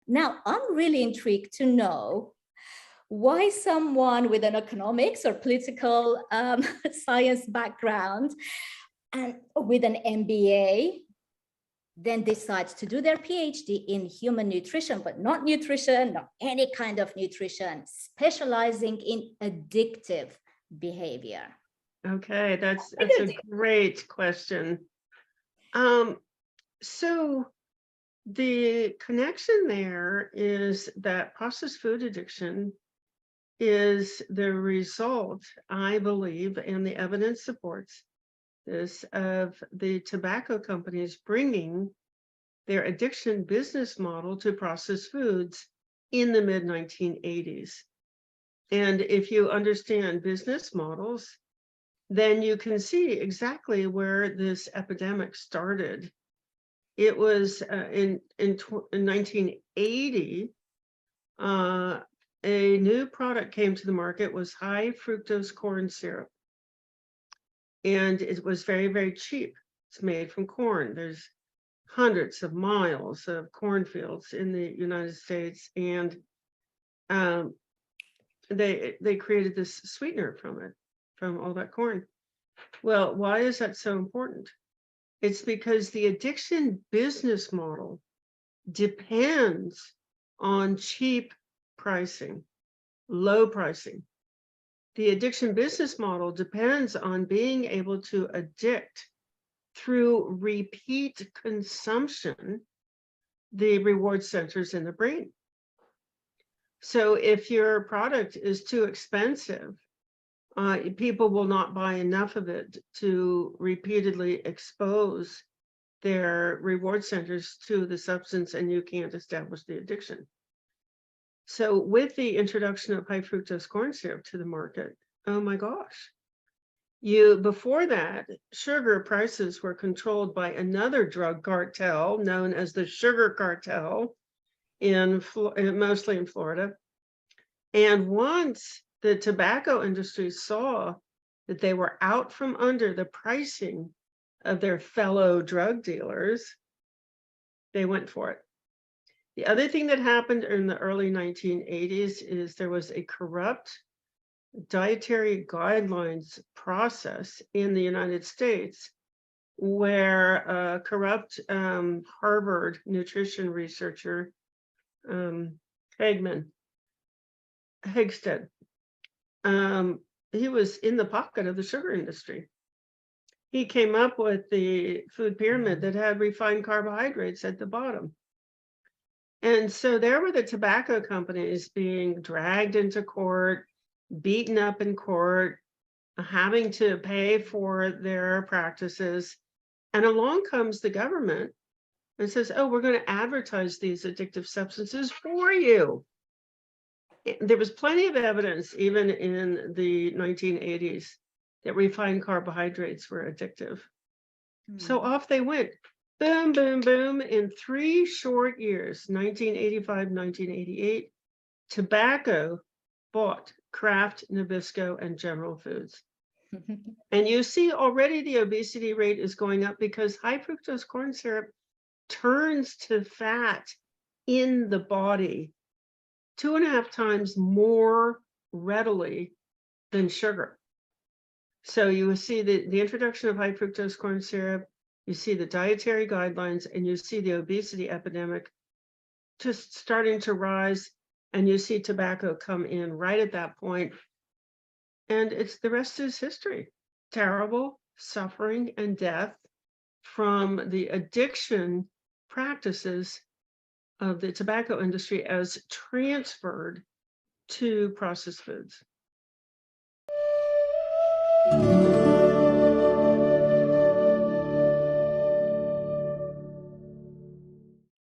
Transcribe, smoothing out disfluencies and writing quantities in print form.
Now, I'm really intrigued to know why someone with an economics or political science background and with an MBA then decides to do their PhD in human nutrition, but not nutrition, not any kind of nutrition, specializing in addictive behavior. Okay, that's a great question. So the connection there is that processed food addiction is the result, I believe, and the evidence supports this, of the tobacco companies bringing their addiction business model to processed foods in the mid-1980s. And if you understand business models, then you can see exactly where this epidemic started. It was in 1980, a new product came to the market, was high fructose corn syrup. And it was very, very cheap. It's made from corn. There's hundreds of miles of cornfields in the United States. And they created this sweetener from it, from all that corn. Well, why is that so important? It's because the addiction business model depends on cheap pricing, low pricing. The addiction business model depends on being able to addict through repeat consumption the reward centers in the brain. So if your product is too expensive, people will not buy enough of it to repeatedly expose their reward centers to the substance, and you can't establish the addiction. So with the introduction of high fructose corn syrup to the market, oh my gosh, before that, sugar prices were controlled by another drug cartel known as the sugar cartel, mostly in Florida. And once the tobacco industry saw that they were out from under the pricing of their fellow drug dealers, they went for it. The other thing that happened in the early 1980s is there was a corrupt dietary guidelines process in the United States where a corrupt Harvard nutrition researcher, Hegsted, he was in the pocket of the sugar industry. He came up with the food pyramid that had refined carbohydrates at the bottom. And so there were the tobacco companies being dragged into court, beaten up in court, having to pay for their practices. And along comes the government and says, oh, we're going to advertise these addictive substances for you. There was plenty of evidence, even in the 1980s, that refined carbohydrates were addictive. So off they went. Boom, boom, boom. In 3 short years, 1985, 1988, tobacco bought Kraft, Nabisco, and General Foods. And you see already the obesity rate is going up because high fructose corn syrup turns to fat in the body 2.5 times more readily than sugar. So you see the introduction of high fructose corn syrup, you see the dietary guidelines, and you see the obesity epidemic just starting to rise, and you see tobacco come in right at that point. And the rest is history. Terrible suffering and death from the addiction practices of the tobacco industry as transferred to processed foods.